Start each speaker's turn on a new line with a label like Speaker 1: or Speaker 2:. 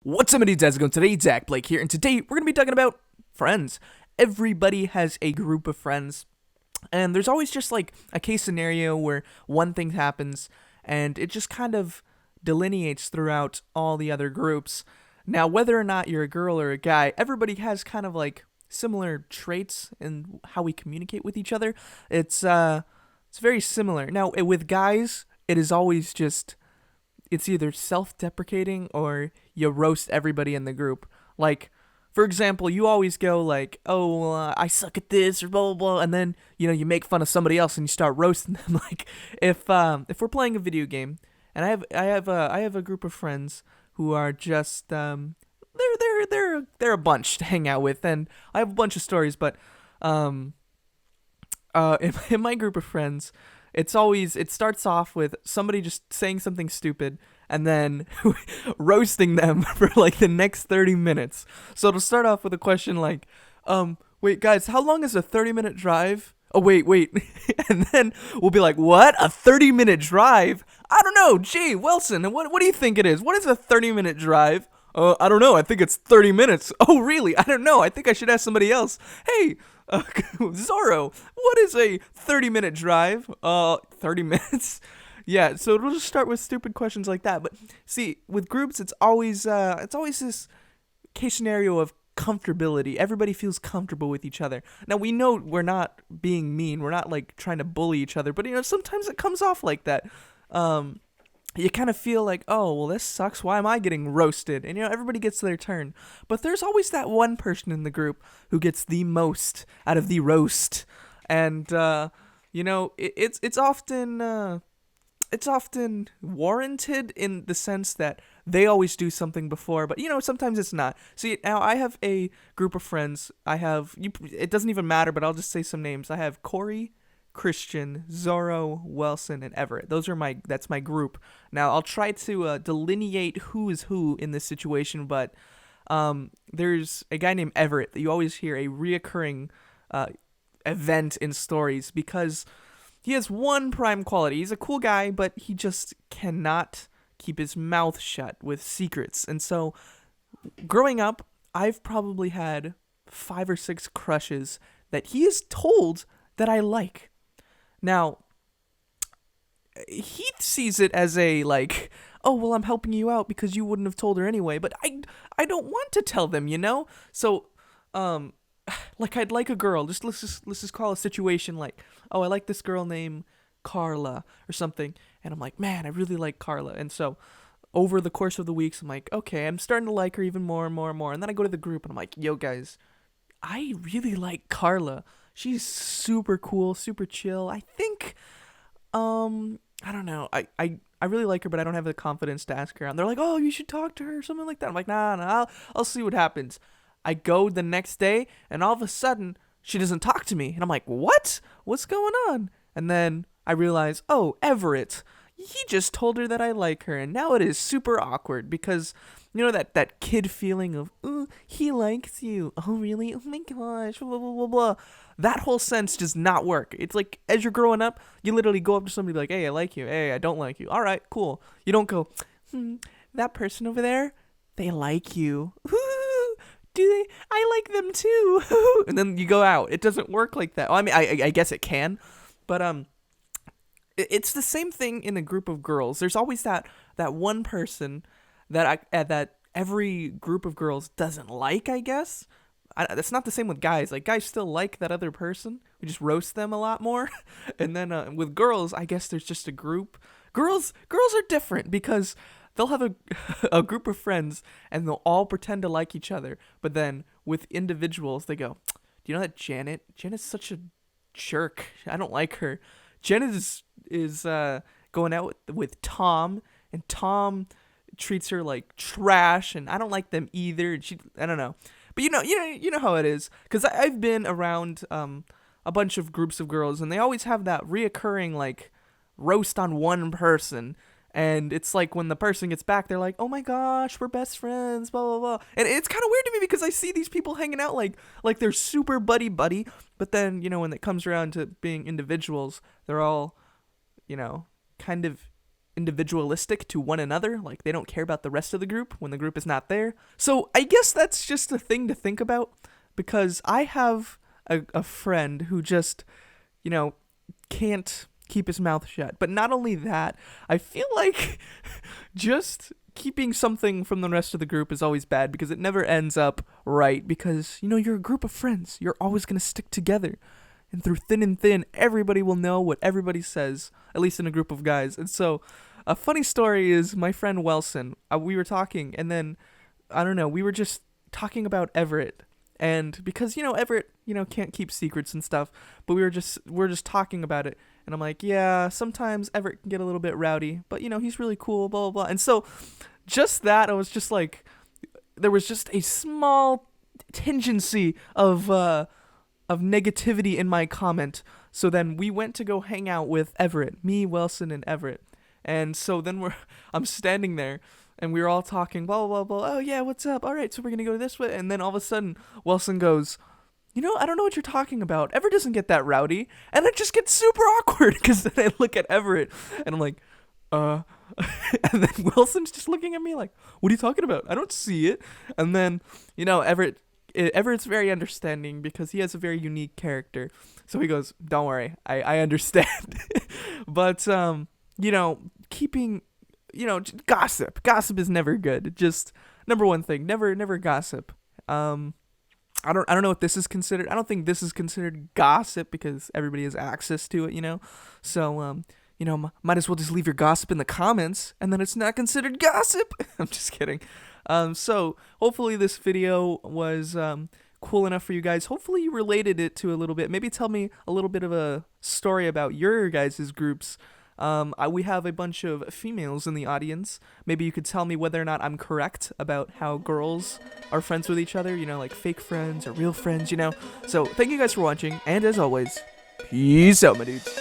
Speaker 1: What's up, my dudes? How's it going today? dakblake here, and today we're going to be talking about friends. Everybody has a group of friends, and there's always just like a case scenario where one thing happens, and it just kind of delineates throughout all the other groups. Now, whether or not you're a girl or a guy, everybody has kind of like similar traits in how we communicate with each other. It's very similar. Now, with guys, it is always just it's either self-deprecating or you roast everybody in the group. Like, for example, you always go like, "Oh, I suck at this," or blah blah blah, and then you make fun of somebody else and you start roasting them. Like, if we're playing a video game, and I have a group of friends who are just they're a bunch to hang out with, and I have a bunch of stories, but um in my group of friends, it starts off with somebody just saying something stupid and then roasting them for like the next 30 minutes. So it'll start off with a question like, wait guys, how long is a 30-minute drive? Oh wait. And then we'll be like, "What? A 30-minute drive? I don't know. Gee, Wilson, what do you think it is? What is a 30-minute drive?" I don't know. I think it's 30 minutes. Oh, really? I don't know. I think I should ask somebody else. Hey, Zorro, what is a 30-minute drive? 30 minutes? Yeah, so it'll just start with stupid questions like that. But see, with groups, it's always this case scenario of comfortability. Everybody feels comfortable with each other. Now, we know we're not being mean. We're not like trying to bully each other, but sometimes it comes off like that. Um you kind of feel like, "Oh, well, this sucks. Why am I getting roasted?" And everybody gets their turn. But there's always that one person in the group who gets the most out of the roast. And it's often warranted in the sense that they always do something before, but sometimes it's not. See, now I have a group of friends. It doesn't even matter, but I'll just say some names. I have Corey, Christian, Zorro, Wilson, and Everett. That's my group. Now I'll try to delineate who is who in this situation, but there's a guy named Everett that you always hear a reoccurring event in stories because he has one prime quality. He's a cool guy, but he just cannot keep his mouth shut with secrets. And so, growing up, I've probably had 5 or 6 crushes that he is told that I like. Now, he sees it as a like, "Oh, well, I'm helping you out because you wouldn't have told her anyway." But I don't want to tell them. So, um, like I'd like a girl. Let's just call a situation like, "Oh, I like this girl named Carla or something," and I'm like, "Man, I really like Carla." And so, over the course of the weeks, I'm like, "Okay, I'm starting to like her even more and more and more." And then I go to the group and I'm like, "Yo, guys, I really like Carla. She's super cool, super chill. I think, I don't know. I really like her, but I don't have the confidence to ask her." And they're like, "Oh, you should talk to her," or something like that. I'm like, "Nah, I'll see what happens." I go the next day, and all of a sudden, she doesn't talk to me. And I'm like, "What? What's going on?" And then I realize, oh, Everett. He just told her that I like her, and now it is super awkward because that kid feeling of, "Ooh, he likes you. Oh, really? Oh my gosh, blah blah blah blah." That whole sense does not work. It's like as you're growing up, you literally go up to somebody like, "Hey, I like you. Hey, I don't like you." All right, cool. You don't go, "That person over there, they like you. Do they? I like them too." And then you go out. It doesn't work like that. Well, I mean, I guess it can, but it's the same thing in a group of girls. There's always that one person that every group of girls doesn't like, I guess. That's not the same with guys. Like, guys still like that other person. We just roast them a lot more. And then with girls, I guess there's just a group. Girls are different because they'll have a a group of friends and they'll all pretend to like each other. But then with individuals, they go, "Do you know that Janet? Janet's such a jerk. I don't like her. Janet is going out with Tom, and Tom treats her like trash, and I don't like them either." And I don't know, but you know how it is, because I've been around a bunch of groups of girls, and they always have that reoccurring like roast on one person. And it's like when the person gets back, they're like, "Oh my gosh, we're best friends, blah blah blah." And it's kind of weird to me because I see these people hanging out like they're super buddy, but then when it comes around to being individuals, they're all kind of individualistic to one another. Like, they don't care about the rest of the group when the group is not there. So I guess that's just a thing to think about, because I have a friend who just, can't keep his mouth shut. But not only that, I feel like just keeping something from the rest of the group is always bad, because it never ends up right, because, you're a group of friends. You're always going to stick together. And through thick and thin, everybody will know what everybody says, at least in a group of guys. And so, a funny story is my friend Wilson. We were talking, and then, I don't know, we were just talking about Everett. And because, Everett, can't keep secrets and stuff, but we're just talking about it. And I'm like, yeah, sometimes Everett can get a little bit rowdy, but, he's really cool, blah, blah, blah. And so, just that, I was just like, there was just a small tingency of negativity in my comment. So then we went to go hang out with Everett, me, Wilson, and Everett. And so then I'm standing there, and we were all talking, blah, blah, blah, blah. Oh, yeah, what's up? All right, so we're going to go this way. And then all of a sudden, Wilson goes, I don't know what you're talking about. Everett doesn't get that rowdy. And it just gets super awkward, because then I look at Everett, and I'm like, and then Wilson's just looking at me like, what are you talking about? I don't see it. And then, Everett's very understanding, because he has a very unique character. So he goes, don't worry, I understand. But, keeping, gossip. Gossip is never good. Just, number one thing, never gossip. I don't know what this is considered. I don't think this is considered gossip, because everybody has access to it, So, might as well just leave your gossip in the comments, and then it's not considered gossip. I'm just kidding. So hopefully this video was cool enough for you guys. Hopefully you related it to a little bit. Maybe tell me a little bit of a story about your guys' groups. We have a bunch of females in the audience. Maybe you could tell me whether or not I'm correct about how girls are friends with each other, like fake friends or real friends, So thank you guys for watching, and as always, peace out, my dudes.